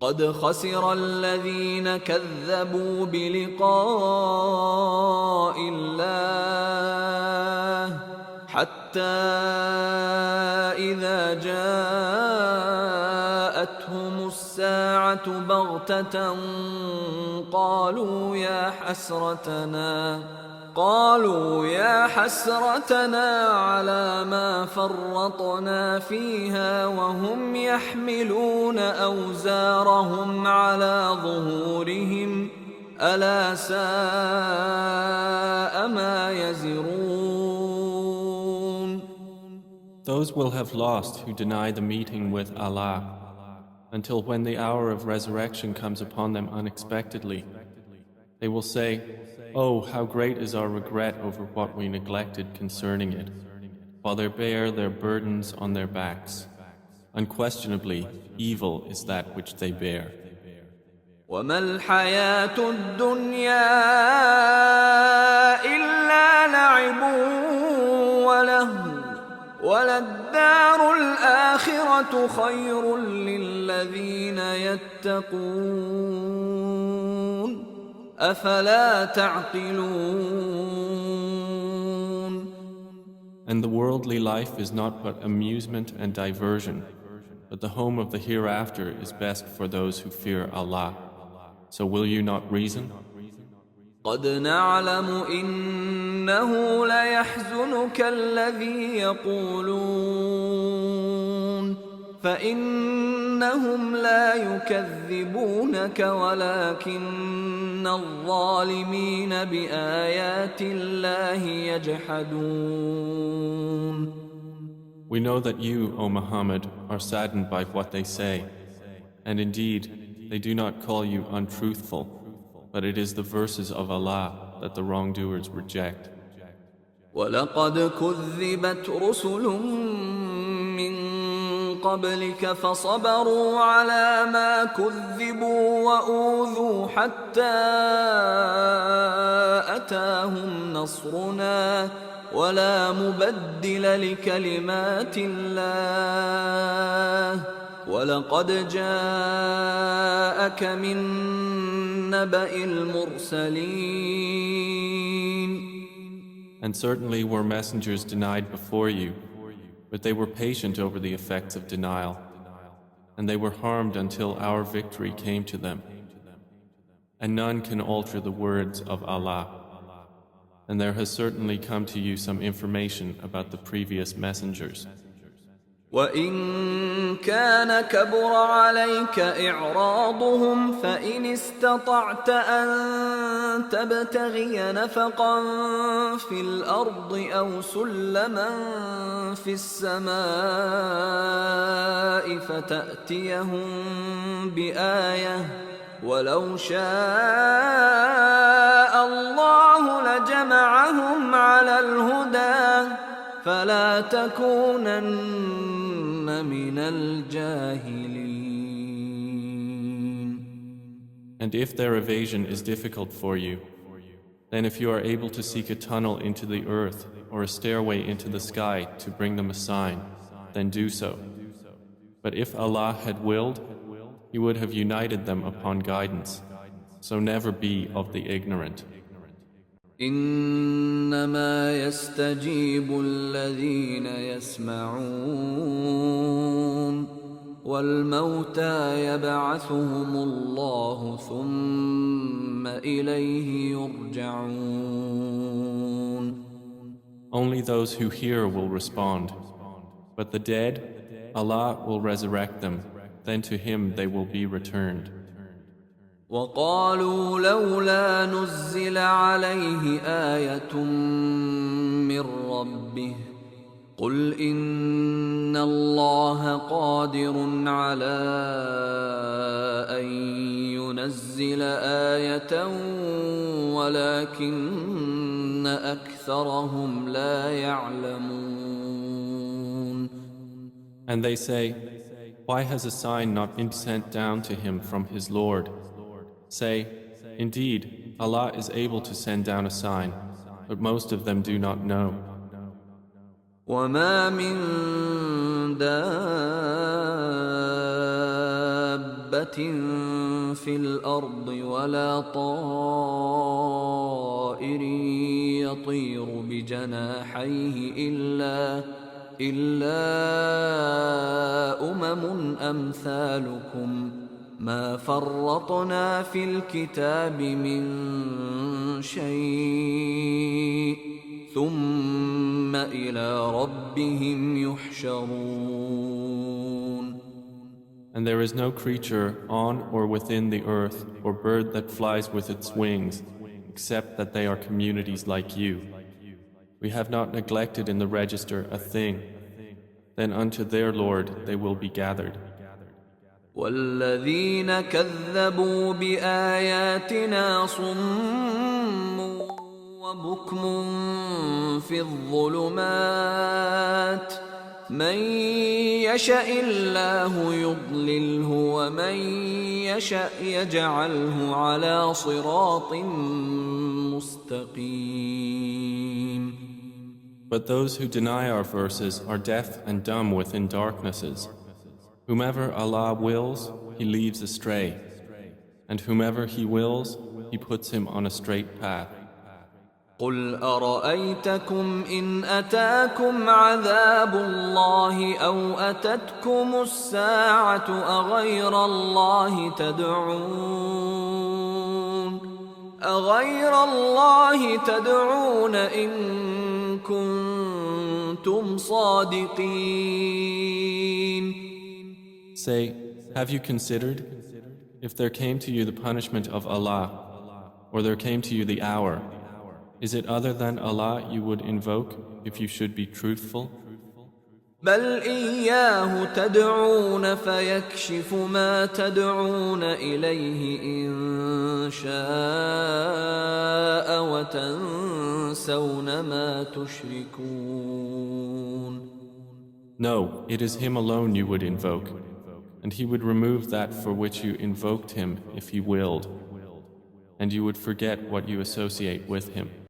قد خسر الذين كذبوا بلقاء الله حتى إذا جاءتهم الساعة بغتة قالوا يا حسرتنا على ما فرطنا فيها وهم يحملون أوزارهم على ظهورهم ألا ساء ما يزرون. Those will have lost who deny the meeting with Allah, until when the hour of resurrection comes upon them unexpectedly, they will say, "Oh, how great is our regret over what we neglected concerning it," while they bear their burdens on their backs. Unquestionably, evil is that which they bear. وما الحياة الدنيا إلا لعب ولهو وللدار الآخرة خير للذين يتقون أفلا تعقلون. And the worldly life is not but amusement and diversion, but the home of the hereafter is best for those who fear Allah. So will you not reason? قد نعلم إنه ليحزنك الذي يقولون فإنهم لا يكذبونك ولكن الظالمين بآيات الله يجحدون. We know that you, O Muhammad, are saddened by what they say, and indeed, they do not call you untruthful, but it is the verses of Allah that the wrongdoers reject. وَلَقَدْ كُذِّبَتْ رُسُلٌ مِّن قَبْلِكَ فَصَبَرُوا عَلَى مَا كُذِّبُوا وَأُوذُوا حَتَّى أَتَاهُمْ نَصْرُنَا وَلَا مُبَدِّلَ لِكَلِمَاتِ اللَّهِ وَلَقَدْ جَاءَكَ مِن نَّبَإِ الْمُرْسَلِينَ. And certainly were messengers denied before you, but they were patient over the effects of denial, and they were harmed until our victory came to them. And none can alter the words of Allah. And there has certainly come to you some information about the previous messengers. وَإِن كَانَ كَبُرَ عَلَيْكَ إِعْرَاضُهُمْ فَإِنِ اسْتَطَعْتَ أَن تَبْتَغِيَ نَفَقًا فِي الْأَرْضِ أَوْ سُلَّمًا فِي السَّمَاءِ فَتَأْتِيَهُم بِآيَةٍ وَلَوْ شَاءَ اللَّهُ لَجَمَعَهُمْ عَلَى الْهُدَى فَلَا تَكُونَنَّ مِنَ الْجَاهِلِينَ. And if their evasion is difficult for you, then if you are able to seek a tunnel into the earth or a stairway into the sky to bring them a sign, then do so. But if Allah had willed, He would have united them upon guidance. So never be of the ignorant. إنما يستجيب الذين يسمعون والموتى يبعثهم الله ثم إليه يرجعون. Only those who hear will respond, but the dead, Allah will resurrect them, then to Him they will be returned. وقالوا لولا نزل عليه آية من ربه قل إن الله قادر على أن ينزل آية ولكن أكثرهم لا يعلمون. And they say, why has a sign not been sent down to him from his Lord? Say, indeed, Allah is able to send down a sign, but most of them do not know. وَمَا مِن دَابَّةٍ دابة في الأرض ولا طائر يطير بجناحيه إلا أمم أمثالكم ما فرطنا في الكتاب من شيء ثم إلى ربهم يحشرون. And there is no creature on or within the earth or bird that flies with its wings, except that they are communities like you. We have not neglected in the register a thing. Then unto their Lord they will be gathered. والذين كذبوا بآياتنا صم وبكم في الظلمات من يشاء الله يضلله ومن يشاء يجعله على صراط مستقيم. But those who deny our verses are deaf and dumb within darknesses. Whomever Allah wills, He leaves astray, and whomever He wills, He puts him on a straight path. قل أرأيتكم إن أتاكم عذاب الله أو أتتكم الساعة أغير الله تدعون إن كنتم صادقين. Say, have you considered, if there came to you the punishment of Allah, or there came to you the hour, is it other than Allah you would invoke if you should be truthful? بل إياه تدعون فيكشف ما تدعون إليه إن شاء وتنسون ما تشركون. No, it is Him alone you would invoke, and He would remove that for which you invoked Him if He willed, and you would forget what you associate with Him.